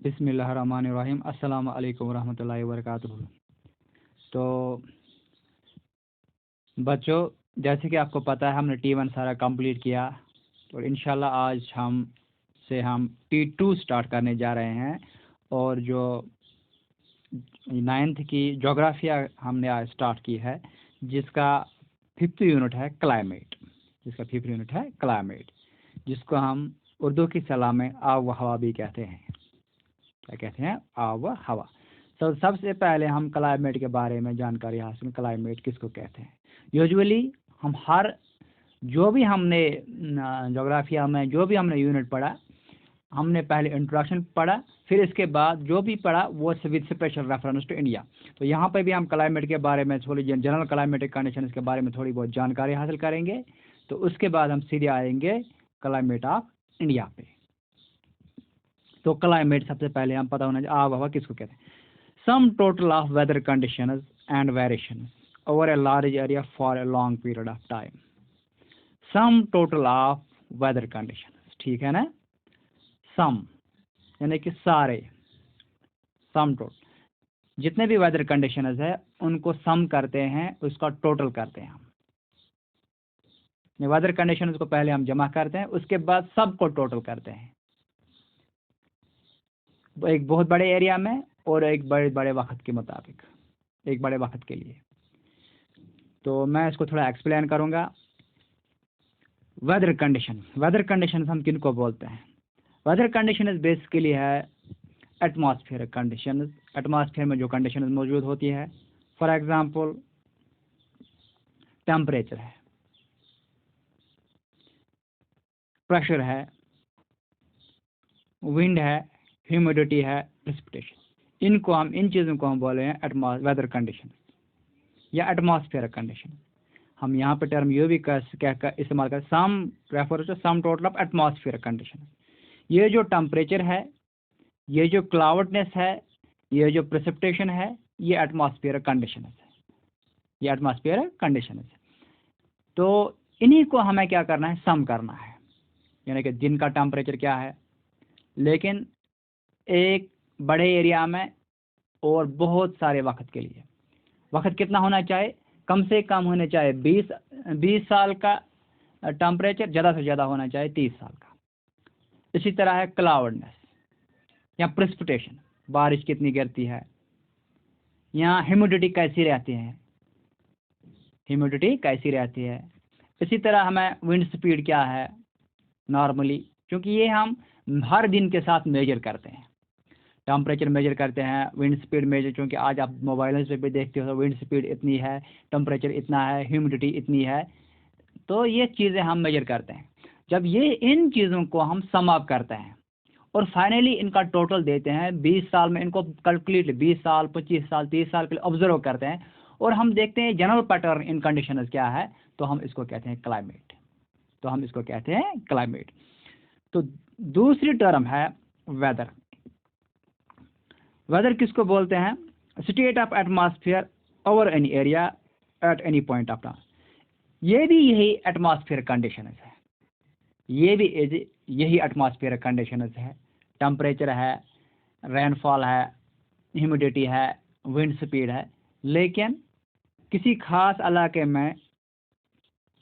बिस्मिल्लाहिर्रहमानिर्रहीम। अस्सलामु अलैकुम वरहमतुल्लाहि वबरकातुहू। तो बच्चों, जैसे कि आपको पता है हमने T1 सारा कंप्लीट किया, और इंशाल्लाह आज हम T2 स्टार्ट करने जा रहे हैं। और जो 9th की जोग्राफिया हमने आज स्टार्ट की है, जिसका 5th यूनिट है क्लाइमेट। जिसको हम उर्दू की सलाह में आब व हवा भी कहते हैं। क्या कहते हैं? आब व हवा। तो सबसे पहले हम क्लाइमेट के बारे में जानकारी हासिल। क्लाइमेट किसको कहते हैं? यूजुअली हम जो भी हमने जोग्राफिया में जो भी हमने यूनिट पढ़ा, हमने पहले इंट्रोडक्शन पढ़ा, फिर इसके बाद जो भी पढ़ा वो with special reference to India. तो यहाँ पे भी हम क्लाइमेट के बारे में थोड़ी जनरल क्लाइमेटिक कंडीशंस के बारे में थोड़ी बहुत जानकारी हासिल करेंगे। तो उसके बाद हम सीधे आएंगे क्लाइमेट ऑफ इंडिया पे। तो क्लाइमेट सबसे पहले हम पता होना चाहिए आब हवा किसको कहते हैं। Sum total of weather conditions and variations over a large area for a long period of time. Sum total of weather conditions, ठीक है ना? सम यानी कि सारे, सम टोटल जितने भी वेदर कंडीशंस है उनको सम करते हैं, उसका टोटल करते हैं हम। वेदर कंडीशंस को पहले हम जमा करते हैं, उसके बाद सबको टोटल करते हैं, एक बहुत बड़े एरिया में और एक बड़े बड़े वक्त के मुताबिक, एक बड़े वक्त के लिए। तो मैं इसको थोड़ा एक्सप्लेन करूंगा। वेदर कंडीशन हम किन को बोलते हैं? वेदर कंडीशन बेसिकली है एटमॉस्फेयर कंडीशन। एटमॉस्फेयर में जो कंडीशन मौजूद होती है, फॉर एग्जांपल टेम्परेचर है, प्रेशर है, विंड है, ह्यूमिडिटी है, प्रेसिपिटेशन। इन चीज़ों को हम बोले हैं वेदर कंडीशन या एटमॉस्फेयर कंडीशन। हम यहाँ पे टर्म ये भी इस्तेमाल कर some refer to sum total of atmosphere condition. ये जो टेम्परेचर है, ये जो क्लाउडनेस है, ये जो प्रेसिपिटेशन है, ये एटमॉस्फेयर कंडीशन है, ये एटमॉस्फेयर कंडीशन है। तो इन्हीं को हमें क्या करना है? सम करना है। यानी कि दिन का टेम्परेचर क्या है, लेकिन एक बड़े एरिया में और बहुत सारे वक्त के लिए। वक्त कितना होना चाहिए? कम से कम होने चाहिए 20 साल का टेम्परेचर, ज़्यादा से ज़्यादा होना चाहिए 30 साल का। इसी तरह है क्लाउडनेस या प्रेसिपिटेशन, बारिश कितनी गिरती है, यहाँ ह्यूमिडिटी कैसी रहती है, इसी तरह हमें विंड स्पीड क्या है नॉर्मली, क्योंकि ये हम हर दिन के साथ मेजर करते हैं। टेम्परेचर मेजर करते हैं, विंड स्पीड मेजर, क्योंकि आज आप मोबाइल पे भी देखते हो विंड स्पीड इतनी है, टेम्परेचर इतना है, ह्यूमिडिटी इतनी है। तो ये चीज़ें हम मेजर करते हैं। जब ये इन चीज़ों को हम सम अप करते हैं और फाइनली इनका टोटल देते हैं, 20 साल में इनको कैलकुलेट 20 साल, 25 साल, 30 साल के लिए ऑब्जर्व करते हैं, और हम देखते हैं जनरल पैटर्न इन कंडीशन क्या है, तो हम इसको कहते हैं क्लाइमेट। तो दूसरी टर्म है वेदर। वेदर किसको बोलते हैं? State of atmosphere over any area at any point of time. ये भी यही एटमॉस्फेयर कंडीशन है, ये भी यही एटमॉस्फेयर कंडीशन है। टेम्परेचर है, रेनफॉल है, ह्यूमिडिटी है, विंड स्पीड है, लेकिन किसी खास इलाके में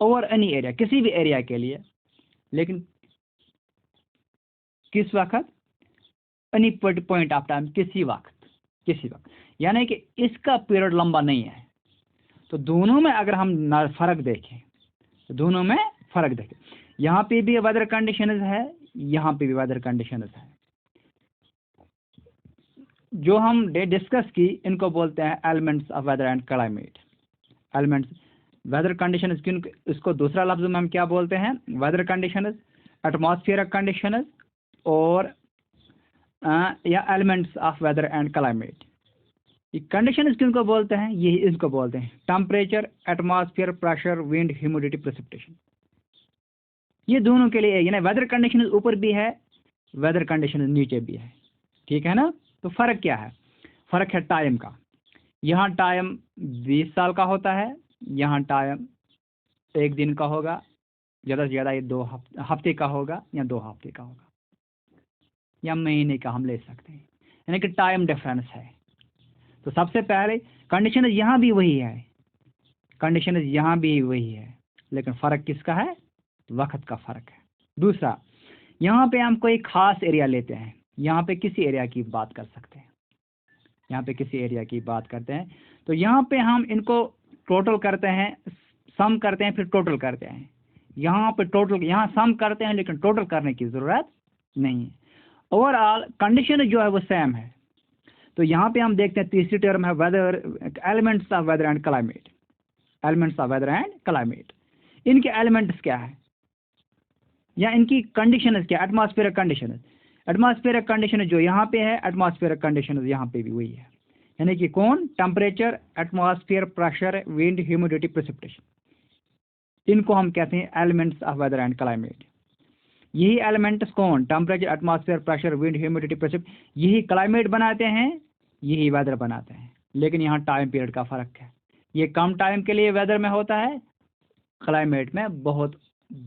ओवर एनी एरिया, किसी भी एरिया के लिए, लेकिन किस वक्त? एनी पॉइंट ऑफ टाइम, किसी वक्त। यानी कि इसका पीरियड लंबा नहीं है। तो दोनों में अगर हम फर्क देखें, यहाँ पे भी वेदर कंडीशन है, यहाँ पे भी वेदर कंडीशन है। जो हम डिस्कस की, इनको बोलते हैं elements of weather and climate. Elements weather condition, इसको दूसरा लफ्ज में हम क्या बोलते हैं? वेदर कंडीशन, एटमॉस्फेयर कंडीशन और या elements of weather and climate. ये कंडीशन किनको बोलते हैं? यही इसको बोलते हैं temperature, atmosphere, pressure, wind, humidity, precipitation. ये दोनों के लिए, यानी वेदर कंडीशन ऊपर भी है, वेदर कंडीशन नीचे भी है, ठीक है ना? तो फर्क क्या है? फर्क है टाइम का। यहाँ टाइम 20 साल का होता है, यहाँ टाइम 1 दिन का होगा, ज़्यादा से ज़्यादा ये 2 हफ्ते का होगा या 2 हफ्ते का होगा। या महीने का हम ले सकते हैं, यानी कि टाइम डिफरेंस है। तो सबसे पहले कंडीशन यहाँ भी वही है, कंडीशन यहाँ भी वही है, लेकिन फ़र्क किसका है? वक्त का फ़र्क है। दूसरा, यहाँ पे हम कोई ख़ास एरिया लेते हैं, यहाँ पे किसी एरिया की बात कर सकते हैं, यहाँ पे किसी एरिया की बात करते हैं, तो यहाँ पे हम इनको टोटल करते हैं, सम करते हैं, फिर टोटल करते हैं। यहाँ पे टोटल, यहाँ सम करते हैं लेकिन टोटल करने की ज़रूरत नहीं है। ओवरऑल कंडीशन जो है वो सेम है। तो यहाँ पे हम देखते हैं तीसरी टर्म है weather, elements of weather and climate, elements of weather and climate. इनके एलिमेंट्स क्या है या इनकी कंडीशन क्या? एटमॉस्फेरिक कंडीशन, एटमॉस्फेरिक कंडीशन जो यहाँ पे है, एटमॉस्फेरिक कंडीशन यहाँ पे भी वही है, यानी कि कौन? Temperature, atmosphere pressure, wind, humidity, precipitation. इनको हम कहते हैं elements of weather and climate. यही एलिमेंट्स कौन? Temperature, atmosphere pressure, wind, humidity, precipitation, यही क्लाइमेट बनाते हैं, यही वेदर बनाते हैं। लेकिन यहाँ टाइम पीरियड का फ़र्क है, ये कम टाइम के लिए वेदर में होता है, क्लाइमेट में बहुत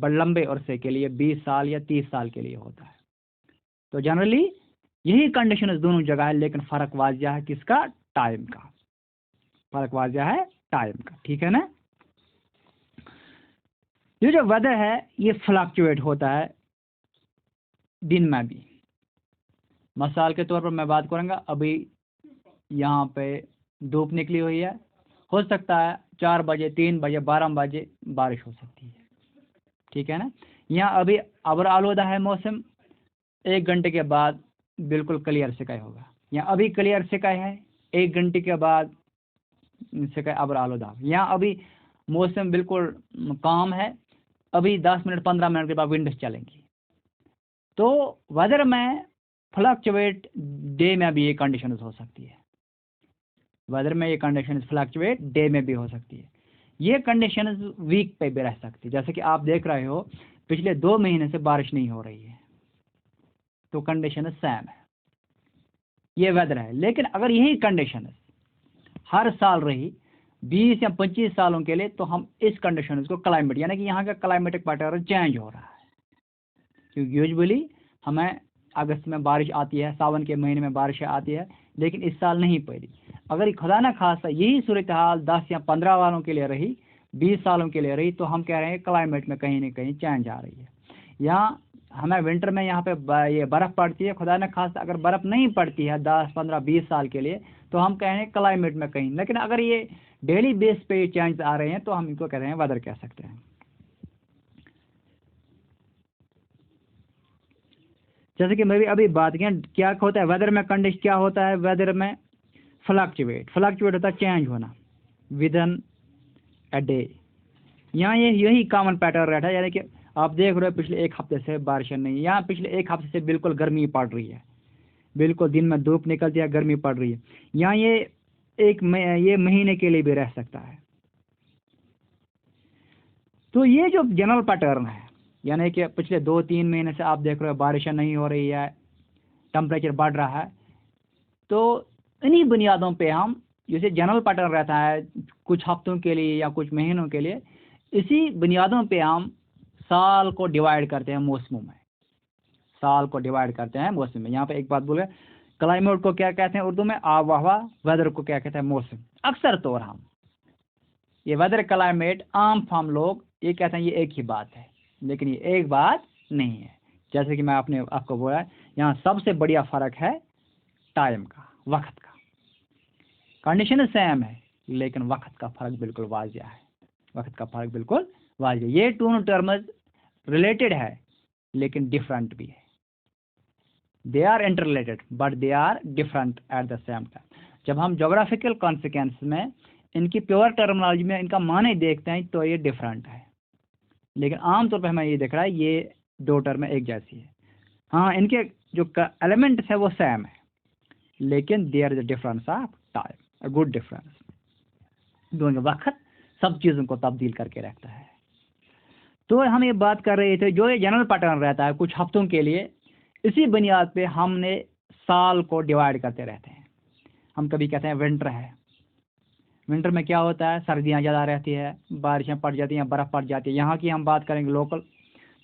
लंबे अरसे के लिए 20 साल या 30 साल के लिए होता है। तो जनरली यही कंडीशन दोनों जगह है, लेकिन फ़र्क वाजिया है किसका? टाइम का, फ़र्क वाजिया है टाइम का, ठीक है ना। ये जो वेदर है ये फ्लक्चुएट होता है दिन में भी। मिसाल के तौर पर मैं बात करूँगा, अभी यहाँ पे धूप निकली हुई है, हो सकता है 4 बजे, 3 बजे, 12 बजे बारिश हो सकती है, ठीक है ना। यहाँ अभी अबर आलूदा है मौसम, 1 घंटे के बाद बिल्कुल क्लियर स्काई होगा। यहाँ अभी क्लियर स्काई है, 1 घंटे के बाद स्काई अबर आलूदा। यहाँ अभी मौसम बिल्कुल काम है, अभी 10 मिनट 15 मिनट के बाद विंड्स चलेंगी। तो वेदर में फ्लक्चुएट डे में भी ये कंडीशन हो सकती है, वेदर में ये कंडीशन फ्लक्चुएट डे में भी हो सकती है, ये कंडीशन वीक पे भी रह सकती है। जैसे कि आप देख रहे हो पिछले 2 महीने से बारिश नहीं हो रही है, तो कंडीशन सेम है, ये वेदर है। लेकिन अगर यही कंडीशन हर साल रही 20 या 25 सालों के लिए, तो हम इस कंडीशन को क्लाइमेट, यानी कि यहाँ का क्लाइमेटिक पैटर्न चेंज हो रहा है। क्योंकि यूजुअली हमें अगस्त में बारिश आती है, सावन के महीने में बारिश आती है, लेकिन इस साल नहीं पड़ी। अगर खुदा न खासा यही सूरत हाल 10 या 15 वालों के लिए रही, 20 सालों के लिए रही, तो हम कह रहे हैं क्लाइमेट में कहीं न कहीं चेंज आ रही है। यहाँ हमें विंटर में यहाँ पे ये बर्फ़ पड़ती है, खुदा न खासा अगर बर्फ़ नहीं पड़ती है 10, 15, 20 साल के लिए, तो हम कह रहे हैं क्लाइमेट में कहीं। लेकिन अगर ये डेली बेस पे चेंज आ रहे हैं, तो हम इनको कह रहे हैं वेदर कह सकते हैं। जैसे कि मैं भी अभी बात किया, क्या होता है वेदर में कंडीशन, क्या होता है वेदर में? फ्लक्चुएट होता है चेंज होना विद इन अ डे। यहाँ ये यही कॉमन पैटर्न रहता है, यानी कि आप देख रहे हो पिछले 1 हफ्ते से बारिश नहीं है, यहाँ पिछले 1 हफ्ते से बिल्कुल गर्मी पड़ रही है, बिल्कुल दिन में धूप निकलती है, गर्मी पड़ रही है। यहाँ ये ये महीने के लिए भी रह सकता है। तो ये जो जनरल पैटर्न है, यानी कि पिछले 2-3 महीने से आप देख रहे हो बारिशें नहीं हो रही है, टेम्परेचर बढ़ रहा है, तो इन्हीं बुनियादों पे हम, जैसे जनरल पैटर्न रहता है कुछ हफ्तों के लिए या कुछ महीनों के लिए, इसी बुनियादों पे हम साल को डिवाइड करते हैं मौसमों में, साल को डिवाइड करते हैं मौसम में। यहाँ पे एक बात बोले, क्लाइमेट को क्या कहते हैं उर्दू में? आब व हवा। वेदर को क्या कहते हैं? मौसम। अक्सर तौर हम ये वेदर क्लाइमेट आम फाम लोग ये कहते हैं ये एक ही बात है, लेकिन ये एक बात नहीं है। जैसे कि मैं आपको बोला, यहाँ सबसे बढ़िया फ़र्क है टाइम का, वक्त का। कंडीशन सेम है, लेकिन वक्त का फ़र्क बिल्कुल वाजिया है, वक्त का फ़र्क बिल्कुल वाजिया। ये दोनों टर्म्स रिलेटेड है लेकिन डिफरेंट भी है। They are interrelated but they are different at the same time. जब हम जोग्राफिकल कॉन्सिक्वेंस में इनकी प्योर टर्मिनोलॉजी में इनका माने देखते हैं, तो ये डिफरेंट है, लेकिन आमतौर पर हमें ये दिख रहा है ये 2 टर्म एक जैसी है। हाँ, इनके जो एलिमेंट्स है वो सेम है, लेकिन there is a difference of time, a good difference. दोनों वक्त सब चीज़ों को तब्दील करके रखता है। तो हम ये बात कर रहे थे, जो ये जनरल पैटर्न रहता है कुछ हफ्तों के लिए, इसी बुनियाद पे हमने साल को डिवाइड करते रहते हैं। हम कभी कहते हैं विंटर है, विंटर में क्या होता है? सर्दियाँ ज़्यादा रहती है, बारिशें पड़ जाती हैं, बर्फ़ पड़ जाती है। यहाँ की हम बात करेंगे लोकल,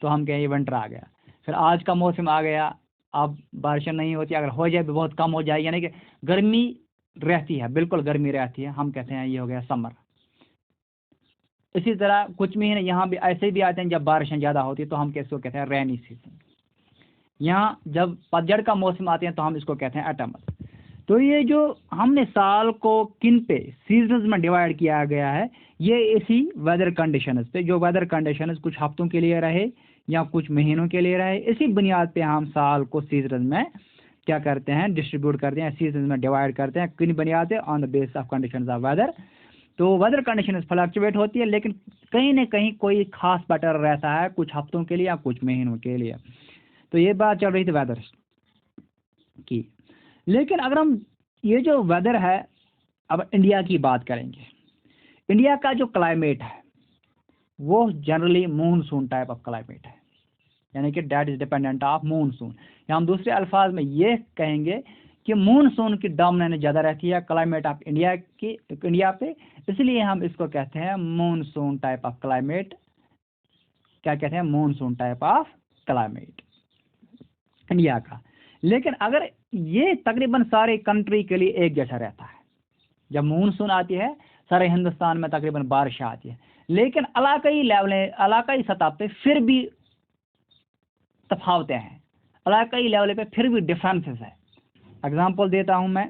तो हम कहें ये विंटर आ गया। फिर आज का मौसम आ गया अब बारिशें नहीं होती, अगर हो जाए भी बहुत कम हो जाए, यानी कि गर्मी रहती है, बिल्कुल गर्मी रहती है, हम कहते हैं ये हो गया समर। इसी तरह कुछ महीने यहाँ भी ऐसे भी आते हैं जब बारिशें ज़्यादा होती है, तो हम किसको कहते हैं रेनी सीजन। यहाँ जब पतझड़ का मौसम आते हैं तो हम इसको कहते हैं ऑटम। तो ये जो हमने साल को किन पे सीजन्स में डिवाइड किया गया है, ये इसी वेदर कंडीशंस पे, जो वेदर कंडीशंस कुछ हफ्तों के लिए रहे या कुछ महीनों के लिए रहे, इसी बुनियाद पे हम साल को सीजन में क्या करते हैं, डिस्ट्रीब्यूट करते हैं, सीजन में डिवाइड करते हैं। किन बुनियाद पे? On the base of conditions of weather. तो वेदर कंडीशन फ्लक्चुएट होती है, लेकिन कहीं ना कहीं कोई खास पैटर्न रहता है कुछ हफ्तों के लिए या कुछ महीनों के लिए। तो ये बात चल रही थी वेदर की। लेकिन अगर हम ये जो वेदर है, अब इंडिया की बात करेंगे, इंडिया का जो क्लाइमेट है वो generally monsoon type of climate है, यानी कि that is dependent of monsoon, या हम दूसरे अल्फाज में ये कहेंगे कि मूनसून की डोमिनेंस ज़्यादा रहती है क्लाइमेट ऑफ इंडिया पे, इसलिए हम इसको कहते हैं मूनसून टाइप ऑफ क्लाइमेट। क्या कहते हैं? Monsoon type of climate India का। लेकिन अगर ये तकरीबन सारे कंट्री के लिए एक जैसा रहता है, जब मानसून आती है सारे हिंदुस्तान में तकरीबन बारिश आती है, लेकिन इलाकाई लेवलें, इलाकाई सतह पे फिर भी तफावतें हैं, इलाकाई लेवल पे फिर भी डिफरेंसेस है। एग्जांपल देता हूं मैं,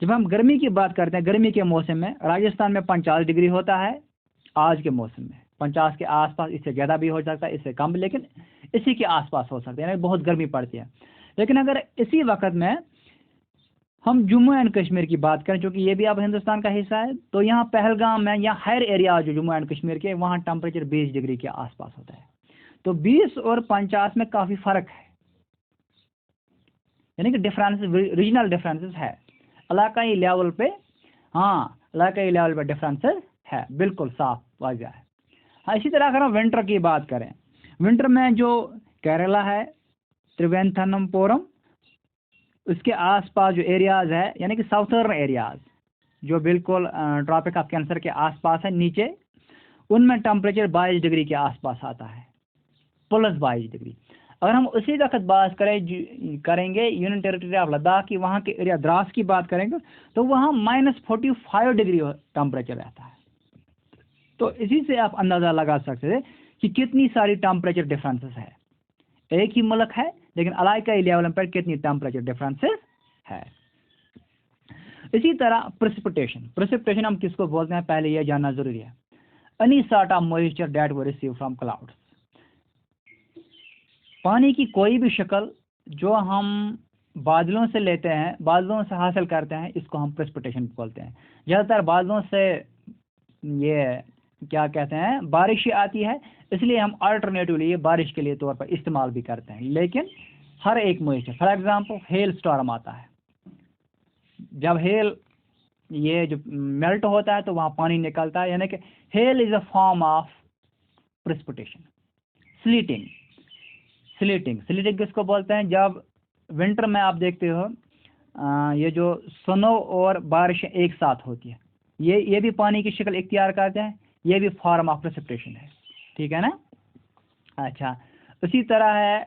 जब हम गर्मी की बात करते हैं, गर्मी के मौसम में राजस्थान में 50 डिग्री होता है आज के मौसम में, 50 के आसपास, इससे ज़्यादा भी हो सकता है, इससे कम भी, लेकिन इसी के आसपास हो सकता है, यानी बहुत गर्मी पड़ती है। लेकिन अगर इसी वक्त में हम जम्मू एंड कश्मीर की बात करें, क्योंकि ये भी अब हिंदुस्तान का हिस्सा है, तो यहाँ पहलगाम में या हायर एरिया जो जम्मू एंड कश्मीर के, वहाँ टेम्परेचर 20 डिग्री के आसपास होता है। तो 20 और 50 में काफ़ी फ़र्क है, यानी कि डिफरेंसेस, रीजनल डिफरेंसेस है इलाकाई लेवल पे। हाँ, इलाकाई लेवल पे डिफरेंसेस है, बिल्कुल साफ वाज़ह है। हाँ, इसी तरह अगर हम विंटर की बात करें, विंटर में जो केरला है, त्रिवेंद्रनमपुरम, उसके आसपास जो एरियाज़ है, यानी कि साउथर्न एरियाज़ जो बिल्कुल ट्रॉपिक ऑफ कैंसर के आसपास है नीचे, उनमें टेम्परेचर 22 डिग्री के आसपास आता है, प्लस 22 डिग्री। अगर हम उसी वक्त बात करेंगे यूनियन टेरिटरी ऑफ लद्दाख की, वहाँ के एरिया द्रास की बात करेंगे, तो वहाँ -45 डिग्री टेम्परेचर रहता है। तो इसी से आप अंदाज़ा लगा सकते हैं कि कितनी सारी टेम्परेचर डिफरेंसेस है। एक ही मुल्क है लेकिन इलाकाई लेवल पर कितनी टेम्परेचर डिफरेंसेस है। इसी तरह प्रेसिपिटेशन हम किसको बोलते हैं, पहले यह जानना जरूरी है। Any sort of moisture that we receive from clouds, पानी की कोई भी शक्ल जो हम बादलों से लेते हैं, बादलों से हासिल करते हैं, इसको हम प्रेसिपिटेशन बोलते हैं। ज़्यादातर बादलों से ये क्या कहते हैं, बारिश आती है, इसलिए हम अल्टरनेटिवली ये बारिश के लिए तौर पर इस्तेमाल भी करते हैं। लेकिन हर एक moisture, for example hello storm आता है, जब हेल ये जो मेल्ट होता है तो वहाँ पानी निकलता है, यानी कि hell is a form of precipitation. स्लीटिंग किसको बोलते हैं, जब विंटर में आप देखते हो ये जो स्नो और बारिश एक साथ होती है, ये भी पानी की शक्ल इख्तियार करते हैं, ये भी फॉर्म ऑफ प्रेसिपिटेशन है, ठीक है ना। अच्छा, उसी तरह है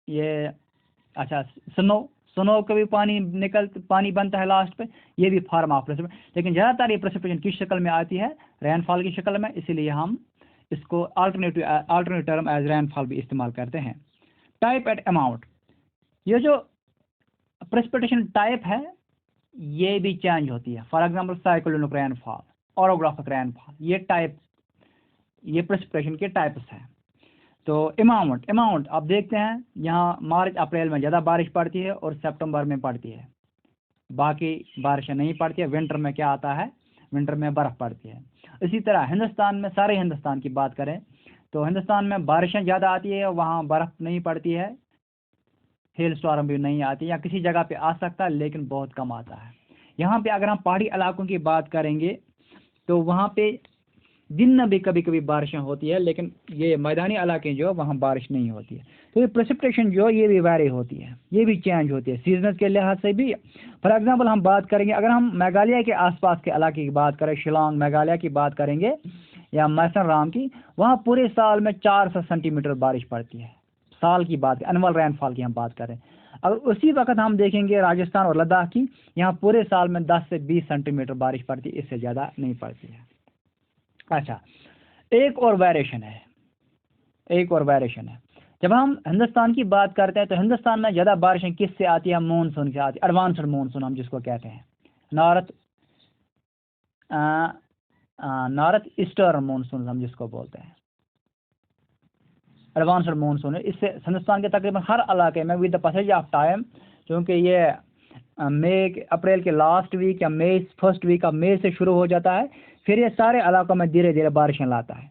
ये, अच्छा स्नो का भी पानी बनता है लास्ट पे, ये भी फॉर्म ऑफ प्रेसिपिटेशन। लेकिन ज़्यादातर ये प्रेसिपिटेशन किस शक्ल में आती है, रेनफॉल की शक्ल में, इसीलिए हम इसको अल्टरनेटिव टर्म एज रेनफॉल भी इस्तेमाल करते हैं। टाइप एंड अमाउंट, ये जो प्रेसिपिटेशन टाइप है ये भी चेंज होती है। For example cyclonic rainfall, orographic rainfall, ये प्रेसिपिटेशन के टाइप्स हैं। तो अमाउंट आप देखते हैं यहाँ मार्च अप्रैल में ज़्यादा बारिश पड़ती है और सितंबर में पड़ती है, बाकी बारिशें नहीं पड़ती है। विंटर में क्या आता है, विंटर में बर्फ़ पड़ती है। इसी तरह हिंदुस्तान में, सारे हिंदुस्तान की बात करें तो हिंदुस्तान में बारिशें ज़्यादा आती है, वहाँ बर्फ़ नहीं पड़ती है, हेल स्टॉर्म भी नहीं आती, या किसी जगह पे आ सकता है लेकिन बहुत कम आता है। यहाँ पे अगर हम पहाड़ी इलाकों की बात करेंगे तो वहाँ पे दिन में भी कभी कभी बारिशें होती है, लेकिन ये मैदानी इलाके जो वहाँ बारिश नहीं होती है। तो ये प्रेसिपिटेशन जो ये भी वेरी होती है, ये भी चेंज होती है सीजन के लिहाज से भी। फॉर एग्जांपल हम बात करेंगे, अगर हम मेघालय के आसपास के इलाके की बात करें, शिलांग मेघालय की बात करेंगे या मैसन राम की, वहाँ पूरे साल में 400 सेंटीमीटर बारिश पड़ती है साल की बात, एनुअल रेनफॉल की हम बात करें, अगर उसी वक्त हम देखेंगे राजस्थान और लद्दाख की, यहाँ पूरे साल में 10 से 20 सेंटीमीटर बारिश पड़ती है, इससे ज़्यादा नहीं पड़ती है। अच्छा, एक और वेरिएशन है, जब हम हिंदुस्तान की बात करते हैं तो हिंदुस्तान में ज़्यादा बारिशें किससे आती है? मानसून से आती है, एडवांस्ड मानसून हम जिसको कहते हैं, नॉर्थ ईस्टर्न मानसून हम जिसको बोलते हैं, एडवांस्ड मानसून है। इससे हिंदुस्तान के तकरीबन हर इलाके में with the passage of time, क्योंकि ये अप्रैल के लास्ट वीक या मई फर्स्ट वीक ऑफ मई से शुरू हो जाता है, फिर ये सारे इलाकों में धीरे धीरे बारिशें लाता है।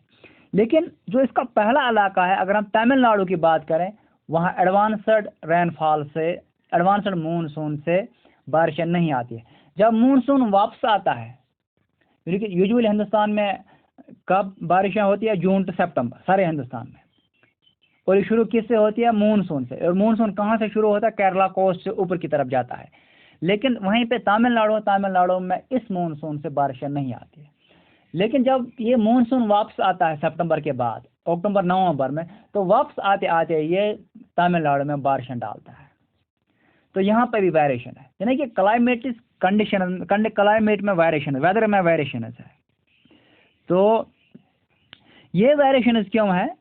लेकिन जो इसका पहला इलाका है, अगर हम तमिलनाडु की बात करें, वहाँ एडवांस्ड रेनफॉल से, एडवांस्ड मानसून से बारिशें नहीं आती है। जब मानसून वापस आता है, यूजुअली हिंदुस्तान में कब बारिशें होती है? जून टू सितंबर सारे हिंदुस्तान में। और ये शुरू किससे होती है? मानसून से। और मानसून कहाँ से शुरू होता है? केरला कोस्ट से ऊपर की तरफ जाता है। लेकिन वहीं पे तमिलनाडु में इस मानसून से बारिशें नहीं आती है। लेकिन जब ये मानसून वापस आता है सितंबर के बाद, अक्टूबर नवंबर में, तो वापस आते आते ये तमिलनाडु में बारिशें डालता है। तो यहाँ पे भी वेरिएशन है, यानी कि क्लाइमेट कंडीशन, क्लाइमेट में वेरिएशन है, वेदर में वेरिएशन है। तो ये वेरिएशन क्यों है?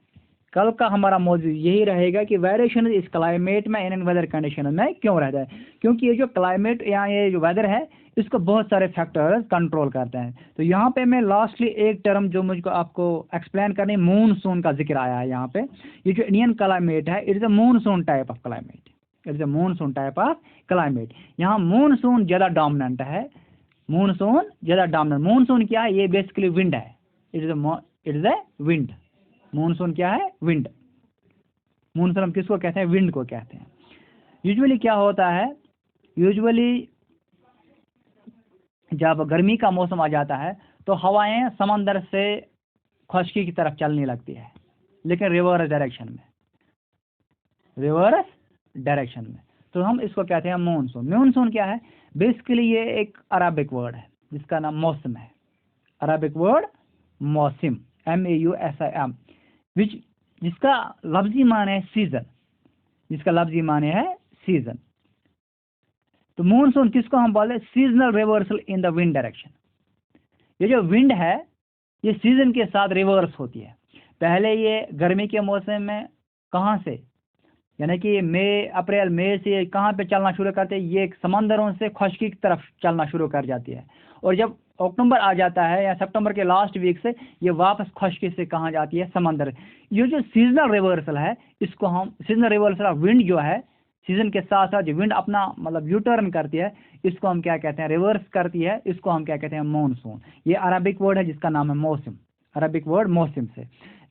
कल का हमारा मौजूद यही रहेगा कि वेरिएशन इस क्लाइमेट में, इन वेदर कंडीशन में क्यों रहता है। क्योंकि ये जो क्लाइमेट या ये जो वेदर है, इसको बहुत सारे फैक्टर्स कंट्रोल करते हैं। तो यहाँ पे मैं लास्टली एक टर्म जो मुझको आपको एक्सप्लेन करनी, मानसून का जिक्र आया है यहाँ पे। ये जो इंडियन क्लाइमेट है, it is a monsoon type of climate, it is a monsoon type of climate. यहाँ मानसून ज़्यादा डोमिनेंट है, मानसून क्या है? ये बेसिकली विंड है, it is a wind. Monsoon क्या है? विंड। मानसून हम किसको कहते हैं? विंड को कहते हैं। यूजुअली क्या होता है, यूजुअली जब गर्मी का मौसम आ जाता है तो हवाएं समंदर से खुश्की की तरफ चलने लगती है, लेकिन रिवर्स डायरेक्शन में। तो हम इसको कहते हैं मानसून। मानसून क्या है? बेसिकली ये एक अरबिक वर्ड है जिसका नाम मौसम है। अरबिक वर्ड मौसम, MAUSIM, जिसका लफ्जी माने है सीजन, तो मानसून किसको हम बोलते हैं? Seasonal reversal in the wind direction. ये जो विंड है, ये सीजन के साथ रिवर्स होती है। पहले ये गर्मी के मौसम में कहाँ से, यानी कि अप्रैल मई से कहाँ पे चलना शुरू करते हैं? ये समंदरों से खुश्की की तरफ चलना शुरू कर जाती है। और जब अक्टूबर आ जाता है या सितंबर के लास्ट वीक से ये वापस खुश्की से कहाँ जाती है? समंदर। ये जो सीजनल रिवर्सल है, इसको हम सीजनल रिवर्सल ऑफ विंड जो है, सीजन के साथ साथ जो विंड अपना मतलब यू टर्न करती है, इसको हम क्या कहते हैं? रिवर्स करती है, इसको हम क्या कहते हैं? मानसून। ये अरबिक वर्ड है जिसका नाम है मौसम, अरबिक वर्ड मौसम से।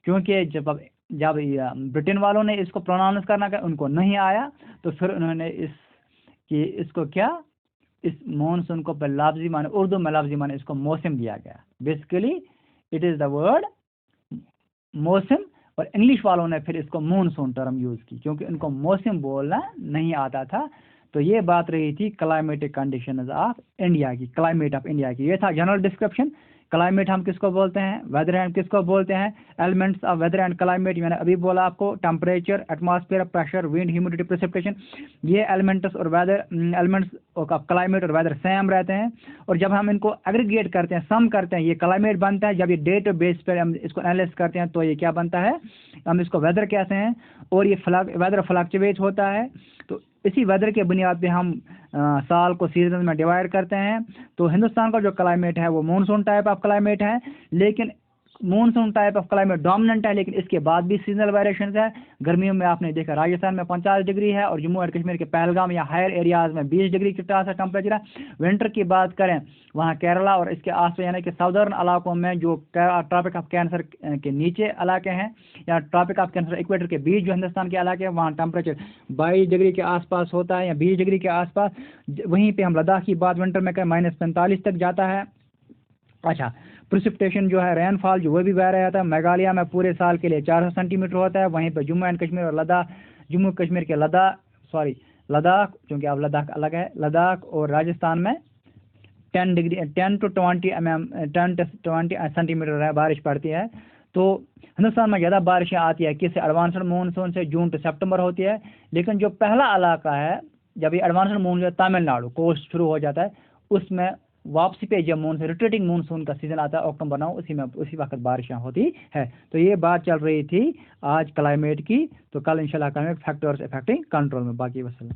क्योंकि जब ब्रिटेन वालों ने इसको प्रोनाउंस करना का उनको नहीं आया, तो फिर उन्होंने इसको क्या, इस मानसून को लफ्जी माने, उर्दू में लफ्जी माने इसको मौसम दिया गया। Basically it is the word मौसम, और इंग्लिश वालों ने फिर इसको मानसून टर्म यूज़ की, क्योंकि उनको मौसम बोलना नहीं आता था। तो ये बात रही थी क्लाइमेटिक कंडीशंस ऑफ इंडिया की, क्लाइमेट ऑफ इंडिया की। ये था जनरल डिस्क्रिप्शन। क्लाइमेट हम किसको बोलते हैं? वेदर हम किसको बोलते हैं? Elements of weather and climate मैंने अभी बोला आपको, temperature, atmosphere pressure, wind, humidity, precipitation. ये एलिमेंट्स और वेदर, एलिमेंट्स ऑफ क्लाइमेट और वेदर सेम रहते हैं। और जब हम इनको एग्रीगेट करते हैं, सम करते हैं, ये क्लाइमेट बनता है। जब ये डे टू बेस पर हम इसको एनालिसिस करते हैं तो ये क्या बनता है? हम इसको वेदर कहते हैं। और ये वेदर फ्लक्चुएट होता है। तो इसी वेदर के बुनियाद पे हम साल को सीजन में डिवाइड करते हैं। तो हिंदुस्तान का जो क्लाइमेट है वो मानसून टाइप ऑफ क्लाइमेट है, लेकिन monsoon type of climate dominant है, लेकिन इसके बाद भी सीजनल वेरिएशंस है। गर्मियों में आपने देखा राजस्थान में 50 डिग्री है, और जम्मू एंड कश्मीर के पहलगाम या हायर एरियाज में 20 डिग्री के आस पास टेम्परेचर है। विंटर की बात करें, वहाँ केरला और इसके आस यानी कि साउदर्न इलाकों में जो ट्रॉपिक ऑफ कैंसर के नीचे इलाके हैं, या ट्रॉपिक ऑफ कैंसर इक्वेटर के बीच जो हिंदुस्तान के इलाके हैं, वहाँ टेम्परेचर 22 डिग्री के आसपास होता है या 20 डिग्री के आसपास। वहीं पे हम लद्दाख की बात विंटर में करें, -45 तक जाता है। अच्छा, प्रेसिपिटेशन जो है, रेनफॉल जो वो भी बह रहा था, मेघालय में पूरे साल के लिए 400 सेंटीमीटर होता है। वहीं पर जम्मू एंड कश्मीर और लद्दाख, क्योंकि अब लद्दाख अलग है, लद्दाख और राजस्थान में 10 to 20 सेंटीमीटर बारिश पड़ती है। तो हिंदुस्तान में ज़्यादा बारिशें आती है किससे, एडवांस्ड मानसून से, जून से सितंबर होती है। लेकिन जो पहला इलाका है, जब ये एडवांस्ड मानसून तमिलनाडु कोस्ट शुरू हो जाता है, उसमें वापसी पे जब मानसून रिट्रीटिंग मानसून का सीजन आता है अक्टूबर नवंबर, उसी वक्त बारिशें होती है। तो ये बात चल रही थी आज क्लाइमेट की। तो कल इंशाल्लाह करेंगे फैक्टर्स अफेक्टिंग कंट्रोल में। बाकी वसल्लम।